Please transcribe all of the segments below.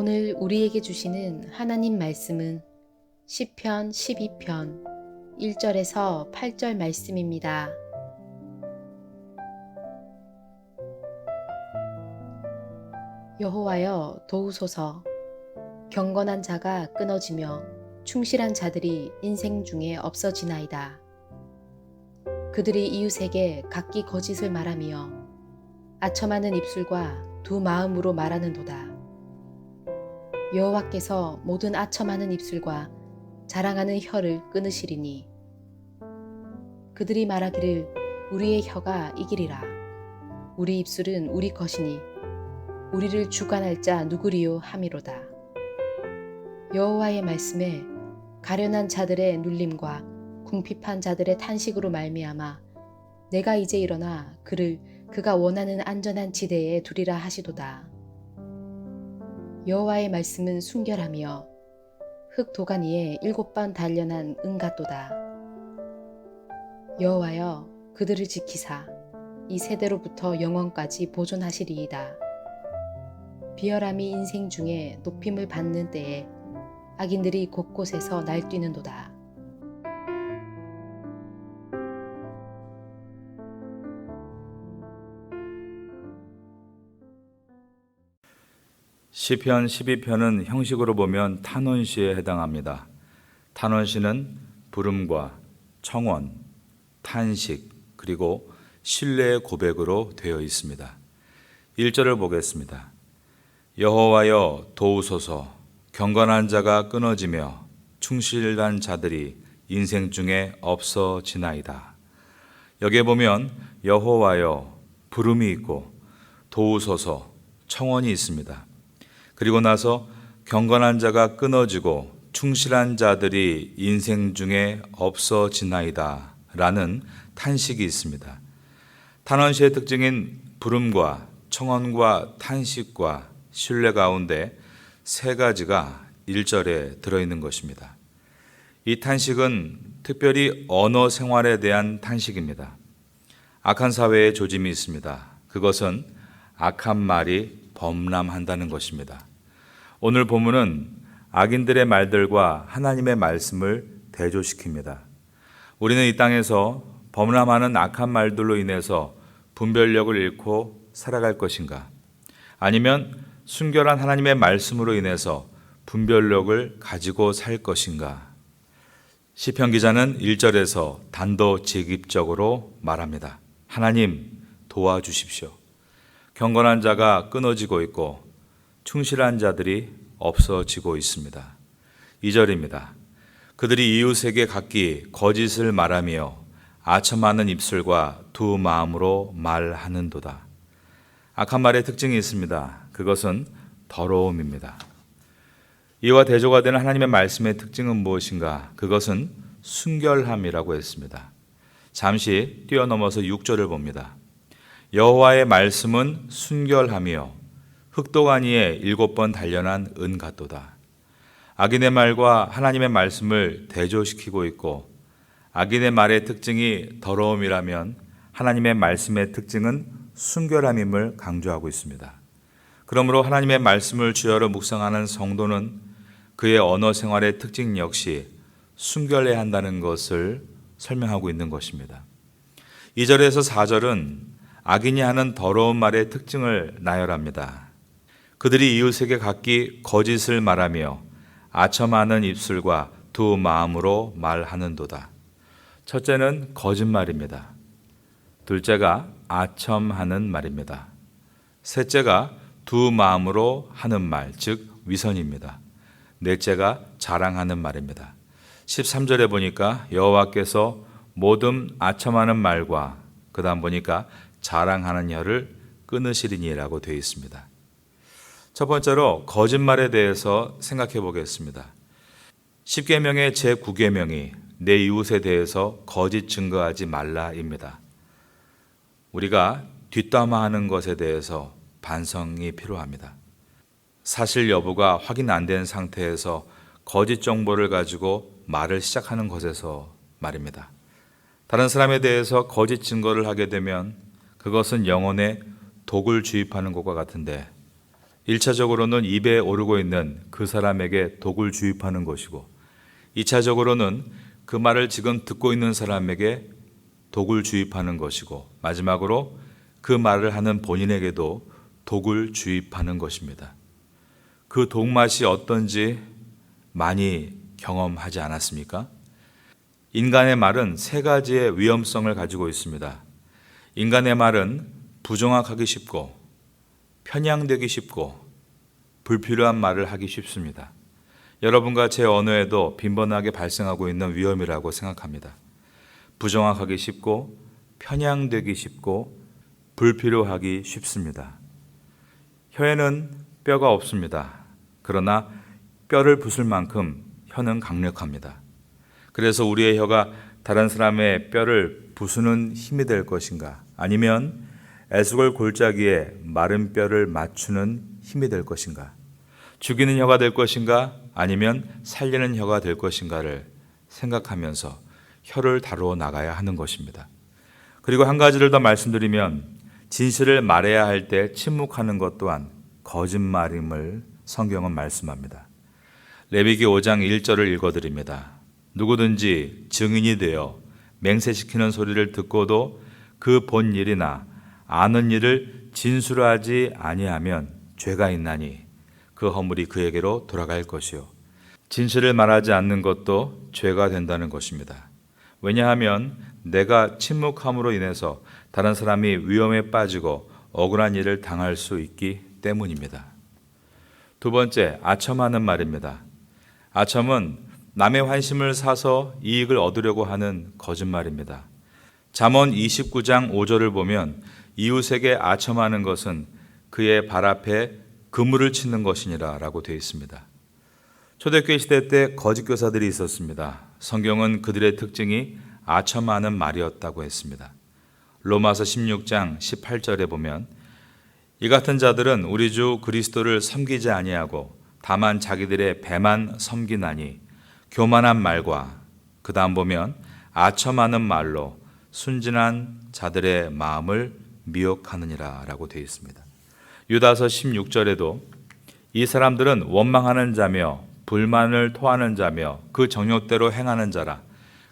오늘 우리에게 주시는 하나님 말씀은 시편 12편 1절에서 8절 말씀입니다. 여호와여 도우소서. 경건한 자가 끊어지며 충실한 자들이 인생 중에 없어지나이다. 그들이 이웃에게 각기 거짓을 말하며 아첨하는 입술과 두 마음으로 말하는도다. 여호와께서 모든 아첨하는 입술과 자랑하는 혀를 끊으시리니 그들이 말하기를 우리의 혀가 이기리라. 우리 입술은 우리 것이니 우리를 주관할 자 누구리요 함이로다. 여호와의 말씀에 가련한 자들의 눌림과 궁핍한 자들의 탄식으로 말미암아 내가 이제 일어나 그를 그가 원하는 안전한 지대에 두리라 하시도다. 여호와의 말씀은 순결하며 흙 도간 위에 7번 단련한 은 같도다. 여호와여 그들을 지키사 이 세대로부터 영원까지 보존하시리이다. 비열함이 인생 중에 높임을 받는 때에 악인들이 곳곳에서 날뛰는도다. 시편 12편은 형식으로 보면 탄원시에 해당합니다. 탄원시는 부름과 청원, 탄식, 그리고 신뢰의 고백으로 되어 있습니다. 1절을 보겠습니다. 여호와여 도우소서. 경건한 자가 끊어지며 충실한 자들이 인생 중에 없어지나이다. 여기에 보면 여호와여 부름이 있고 도우소서 청원이 있습니다. 그리고 나서 경건한 자가 끊어지고 충실한 자들이 인생 중에 없어지나이다 라는 탄식이 있습니다. 탄원시의 특징인 부름과 청원과 탄식과 신뢰 가운데 세 가지가 1절에 들어있는 것입니다. 이 탄식은 특별히 언어 생활에 대한 탄식입니다. 악한 사회에 조짐이 있습니다. 그것은 악한 말이 범람한다는 것입니다. 오늘 본문은 악인들의 말들과 하나님의 말씀을 대조시킵니다. 우리는 이 땅에서 범람하는 악한 말들로 인해서 분별력을 잃고 살아갈 것인가? 아니면 순결한 하나님의 말씀으로 인해서 분별력을 가지고 살 것인가? 시편 기자는 1절에서 단도직입적으로 말합니다. 하나님 도와주십시오. 경건한 자가 끊어지고 있고 충실한 자들이 없어지고 있습니다. 2절입니다. 그들이 이웃에게 각기 거짓을 말하며 아첨하는 입술과 두 마음으로 말하는도다. 악한 말의 특징이 있습니다. 그것은 더러움입니다. 이와 대조가 되는 하나님의 말씀의 특징은 무엇인가? 그것은 순결함이라고 했습니다. 잠시 뛰어넘어서 6절을 봅니다. 여호와의 말씀은 순결하며 흙도간 위에 7번 단련한 은 같도다. 악인의 말과 하나님의 말씀을 대조시키고 있고 악인의 말의 특징이 더러움이라면 하나님의 말씀의 특징은 순결함임을 강조하고 있습니다. 그러므로 하나님의 말씀을 주야로 묵상하는 성도는 그의 언어 생활의 특징 역시 순결해야 한다는 것을 설명하고 있는 것입니다. 2절에서 4절은 악인이 하는 더러운 말의 특징을 나열합니다. 그들이 이웃에게 각기 거짓을 말하며 아첨하는 입술과 두 마음으로 말하는도다. 첫째는 거짓말입니다. 둘째가 아첨하는 말입니다. 셋째가 두 마음으로 하는 말, 즉 위선입니다. 넷째가 자랑하는 말입니다. 13절에 보니까 여호와께서 모든 아첨하는 말과 그 다음 보니까 자랑하는 혀를 끊으시리니라고 되어 있습니다. 첫 번째로 거짓말에 대해서 생각해 보겠습니다. 10계명의 제9계명이 내 이웃에 대해서 거짓 증거하지 말라입니다. 우리가 뒷담화하는 것에 대해서 반성이 필요합니다. 사실 여부가 확인 안 된 상태에서 거짓 정보를 가지고 말을 시작하는 것에서 말입니다. 다른 사람에 대해서 거짓 증거를 하게 되면 그것은 영혼에 독을 주입하는 것과 같은데 1차적으로는 입에 오르고 있는 그 사람에게 독을 주입하는 것이고 2차적으로는 그 말을 지금 듣고 있는 사람에게 독을 주입하는 것이고 마지막으로 그 말을 하는 본인에게도 독을 주입하는 것입니다. 그 독맛이 어떤지 많이 경험하지 않았습니까? 인간의 말은 세 가지의 위험성을 가지고 있습니다. 인간의 말은 부정확하기 쉽고 편향되기 쉽고 불필요한 말을 하기 쉽습니다. 여러분과 제 언어에도 빈번하게 발생하고 있는 위험이라고 생각합니다. 부정확하기 쉽고 편향되기 쉽고 불필요하기 쉽습니다. 혀에는 뼈가 없습니다. 그러나 뼈를 부술 만큼 혀는 강력합니다. 그래서 우리의 혀가 다른 사람의 뼈를 부수는 힘이 될 것인가? 아니면 에스골 골짜기에 마른 뼈를 맞추는 힘이 될 것인가? 죽이는 혀가 될 것인가? 아니면 살리는 혀가 될 것인가를 생각하면서 혀를 다루어 나가야 하는 것입니다. 그리고 한 가지를 더 말씀드리면 진실을 말해야 할 때 침묵하는 것 또한 거짓말임을 성경은 말씀합니다. 레위기 5장 1절을 읽어드립니다. 누구든지 증인이 되어 맹세시키는 소리를 듣고도 그 본 일이나 아는 일을 진술하지 아니하면 죄가 있나니 그 허물이 그에게로 돌아갈 것이요. 진실을 말하지 않는 것도 죄가 된다는 것입니다. 왜냐하면 내가 침묵함으로 인해서 다른 사람이 위험에 빠지고 억울한 일을 당할 수 있기 때문입니다. 두 번째, 아첨하는 말입니다. 아첨은 남의 환심을 사서 이익을 얻으려고 하는 거짓말입니다. 잠언 29장 5절을 보면 이웃에게 아첨하는 것은 그의 발 앞에 그물을 치는 것이니라 라고 되어 있습니다. 초대교회 시대 때 거짓 교사들이 있었습니다. 성경은 그들의 특징이 아첨하는 말이었다고 했습니다. 로마서 16장 18절에 보면 이 같은 자들은 우리 주 그리스도를 섬기지 아니하고 다만 자기들의 배만 섬기나니 교만한 말과 그 다음 보면 아첨하는 말로 순진한 자들의 마음을 미혹하느니라 라고 되어 있습니다. 유다서 16절에도 이 사람들은 원망하는 자며 불만을 토하는 자며 그 정욕대로 행하는 자라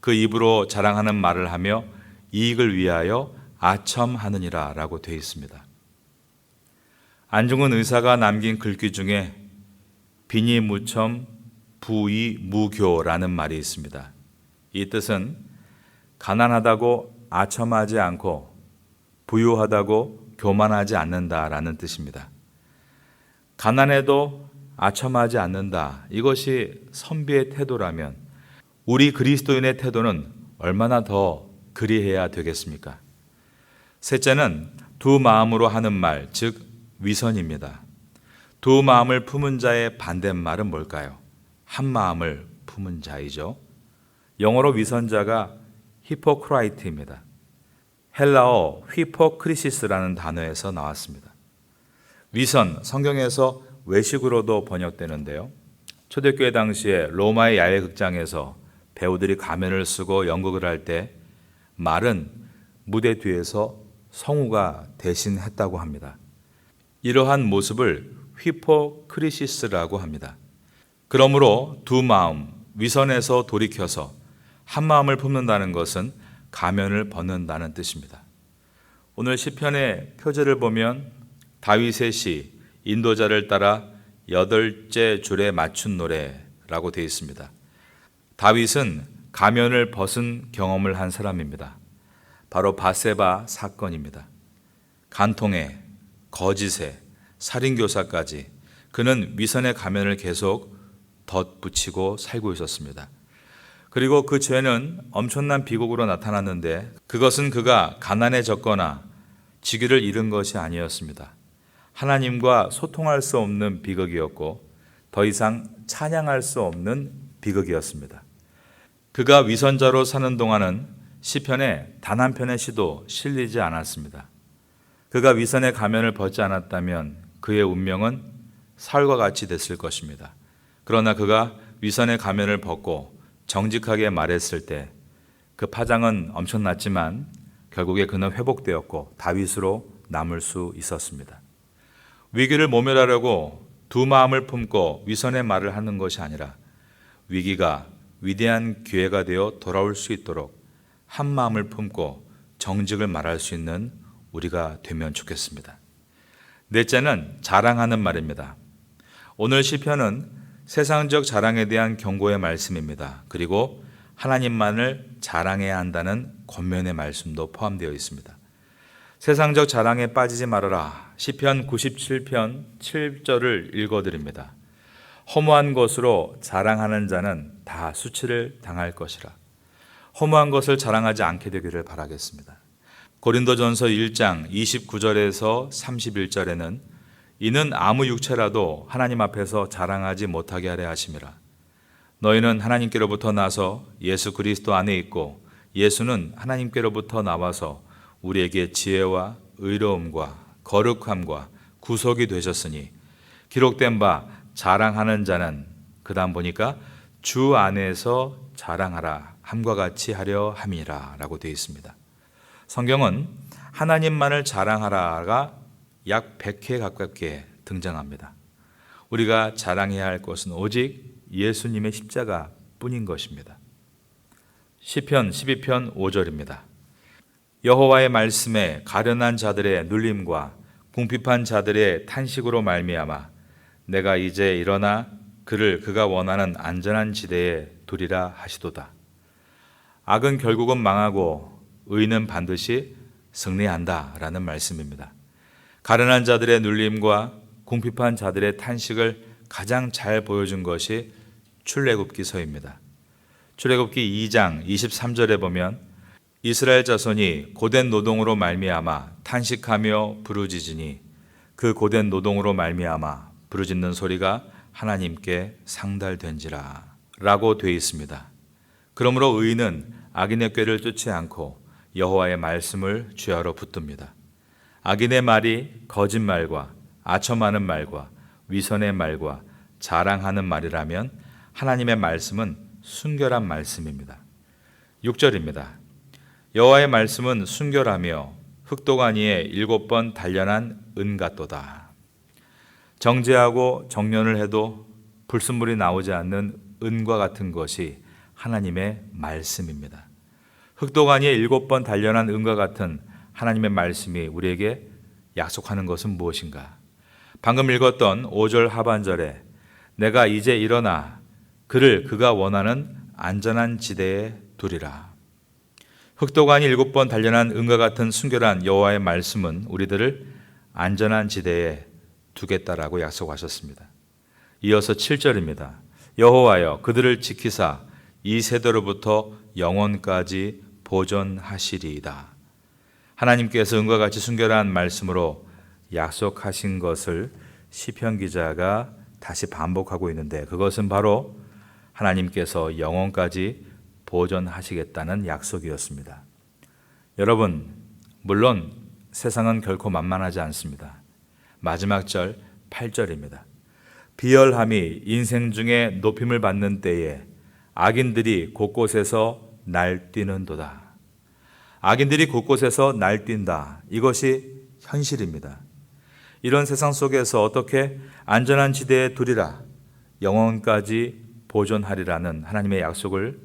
그 입으로 자랑하는 말을 하며 이익을 위하여 아첨하느니라 라고 되어 있습니다. 안중근 의사가 남긴 글귀 중에 비니무첨 부이무교라는 말이 있습니다. 이 뜻은 가난하다고 아첨하지 않고 부유하다고 교만하지 않는다라는 뜻입니다. 가난해도 아첨하지 않는다. 이것이 선비의 태도라면 우리 그리스도인의 태도는 얼마나 더 그리해야 되겠습니까? 셋째는 두 마음으로 하는 말, 즉 위선입니다. 두 마음을 품은 자의 반대말은 뭘까요? 한 마음을 품은 자이죠. 영어로 위선자가 히포크라이트입니다. 헬라어 휘포크리시스라는 단어에서 나왔습니다. 위선, 성경에서 외식으로도 번역되는데요. 초대교회 당시에 로마의 야외극장에서 배우들이 가면을 쓰고 연극을 할 때 말은 무대 뒤에서 성우가 대신했다고 합니다. 이러한 모습을 휘포크리시스라고 합니다. 그러므로 두 마음, 위선에서 돌이켜서 한 마음을 품는다는 것은 가면을 벗는다는 뜻입니다. 오늘 시편의 표제를 보면 다윗의 시 인도자를 따라 8째 줄에 맞춘 노래라고 되어 있습니다. 다윗은 가면을 벗은 경험을 한 사람입니다. 바로 바세바 사건입니다. 간통에, 거짓에, 살인교사까지 그는 위선의 가면을 계속 덧붙이고 살고 있었습니다. 그리고 그 죄는 엄청난 비극으로 나타났는데 그것은 그가 가난해졌거나 직위를 잃은 것이 아니었습니다. 하나님과 소통할 수 없는 비극이었고 더 이상 찬양할 수 없는 비극이었습니다. 그가 위선자로 사는 동안은 시편에 단 한 편의 시도 실리지 않았습니다. 그가 위선의 가면을 벗지 않았다면 그의 운명은 사울과 같이 됐을 것입니다. 그러나 그가 위선의 가면을 벗고 정직하게 말했을 때 그 파장은 엄청났지만 결국에 그는 회복되었고 다윗으로 남을 수 있었습니다. 위기를 모면하려고 두 마음을 품고 위선의 말을 하는 것이 아니라 위기가 위대한 기회가 되어 돌아올 수 있도록 한 마음을 품고 정직을 말할 수 있는 우리가 되면 좋겠습니다. 넷째는 자랑하는 말입니다. 오늘 시편은 세상적 자랑에 대한 경고의 말씀입니다. 그리고 하나님만을 자랑해야 한다는 권면의 말씀도 포함되어 있습니다. 세상적 자랑에 빠지지 말아라. 시편 97편 7절을 읽어드립니다. 허무한 것으로 자랑하는 자는 다 수치를 당할 것이라. 허무한 것을 자랑하지 않게 되기를 바라겠습니다. 고린도전서 1장 29절에서 31절에는 이는 아무 육체라도 하나님 앞에서 자랑하지 못하게 하려 하심이라. 너희는 하나님께로부터 나서 예수 그리스도 안에 있고 예수는 하나님께로부터 나와서 우리에게 지혜와 의로움과 거룩함과 구속이 되셨으니 기록된 바 자랑하는 자는 그 다음 보니까 주 안에서 자랑하라 함과 같이 하려 함이라 라고 되어 있습니다. 성경은 하나님만을 자랑하라가 약 100회 가깝게 등장합니다. 우리가 자랑해야 할 것은 오직 예수님의 십자가 뿐인 것입니다. 시편 12편 5절입니다. 여호와의 말씀에 가련한 자들의 눌림과 궁핍한 자들의 탄식으로 말미암아 내가 이제 일어나 그를 그가 원하는 안전한 지대에 두리라 하시도다. 악은 결국은 망하고 의는 반드시 승리한다 라는 말씀입니다. 가련한 자들의 눌림과 궁핍한 자들의 탄식을 가장 잘 보여준 것이 출애굽기서입니다. 출애굽기 2장 23절에 보면 이스라엘 자손이 고된 노동으로 말미암아 탄식하며 부르짖으니 그 고된 노동으로 말미암아 부르짖는 소리가 하나님께 상달된지라 라고 되어 있습니다. 그러므로 의인은 악인의 꾀를 쫓지 않고 여호와의 말씀을 주야로 붙듭니다. 악인의 말이 거짓말과 아첨하는 말과 위선의 말과 자랑하는 말이라면 하나님의 말씀은 순결한 말씀입니다. 6절입니다. 여호와의 말씀은 순결하며 흑도가니에 7번 단련한 은 같도다. 정죄하고 정련을 해도 불순물이 나오지 않는 은과 같은 것이 하나님의 말씀입니다. 흑도가니에 7번 단련한 은과 같은 하나님의 말씀이 우리에게 약속하는 것은 무엇인가? 방금 읽었던 5절 하반절에 내가 이제 일어나 그를 그가 원하는 안전한 지대에 두리라. 흑도관이 7번 단련한 은과 같은 순결한 여호와의 말씀은 우리들을 안전한 지대에 두겠다라고 약속하셨습니다. 이어서 7절입니다. 여호와여 그들을 지키사 이 세대로부터 영원까지 보존하시리이다. 하나님께서 은과 같이 순결한 말씀으로 약속하신 것을 시편 기자가 다시 반복하고 있는데 그것은 바로 하나님께서 영원까지 보존하시겠다는 약속이었습니다. 여러분, 물론 세상은 결코 만만하지 않습니다. 마지막 절 8절입니다. 비열함이 인생 중에 높임을 받는 때에 악인들이 곳곳에서 날뛰는도다. 악인들이 곳곳에서 날뛴다. 이것이 현실입니다. 이런 세상 속에서 어떻게 안전한 지대에 두리라, 영원까지 보존하리라는 하나님의 약속을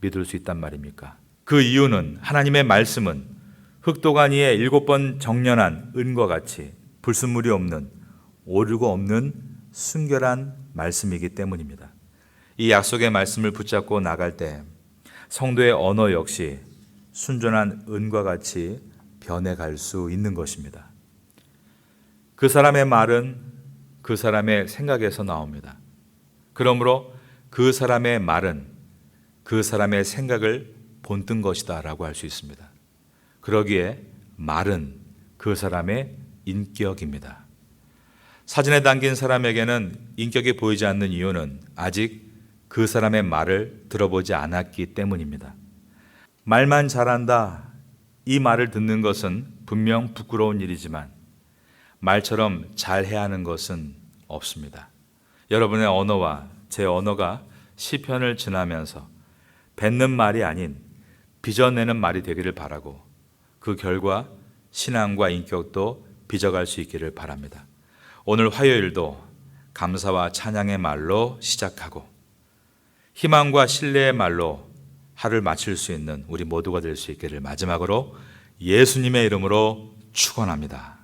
믿을 수 있단 말입니까? 그 이유는 하나님의 말씀은 흑도가니에 7번 정련한 은과 같이 불순물이 없는 오류가 없는 순결한 말씀이기 때문입니다. 이 약속의 말씀을 붙잡고 나갈 때 성도의 언어 역시 순전한 은과 같이 변해갈 수 있는 것입니다. 그 사람의 말은 그 사람의 생각에서 나옵니다. 그러므로 그 사람의 말은 그 사람의 생각을 본뜬 것이다 라고 할 수 있습니다. 그러기에 말은 그 사람의 인격입니다. 사진에 담긴 사람에게는 인격이 보이지 않는 이유는 아직 그 사람의 말을 들어보지 않았기 때문입니다. 말만 잘한다, 이 말을 듣는 것은 분명 부끄러운 일이지만 말처럼 잘해야 하는 것은 없습니다. 여러분의 언어와 제 언어가 시편을 지나면서 뱉는 말이 아닌 빚어내는 말이 되기를 바라고 그 결과 신앙과 인격도 빚어갈 수 있기를 바랍니다. 오늘 화요일도 감사와 찬양의 말로 시작하고 희망과 신뢰의 말로 하루를 마칠 수 있는 우리 모두가 될 수 있기를 마지막으로 예수님의 이름으로 축원합니다.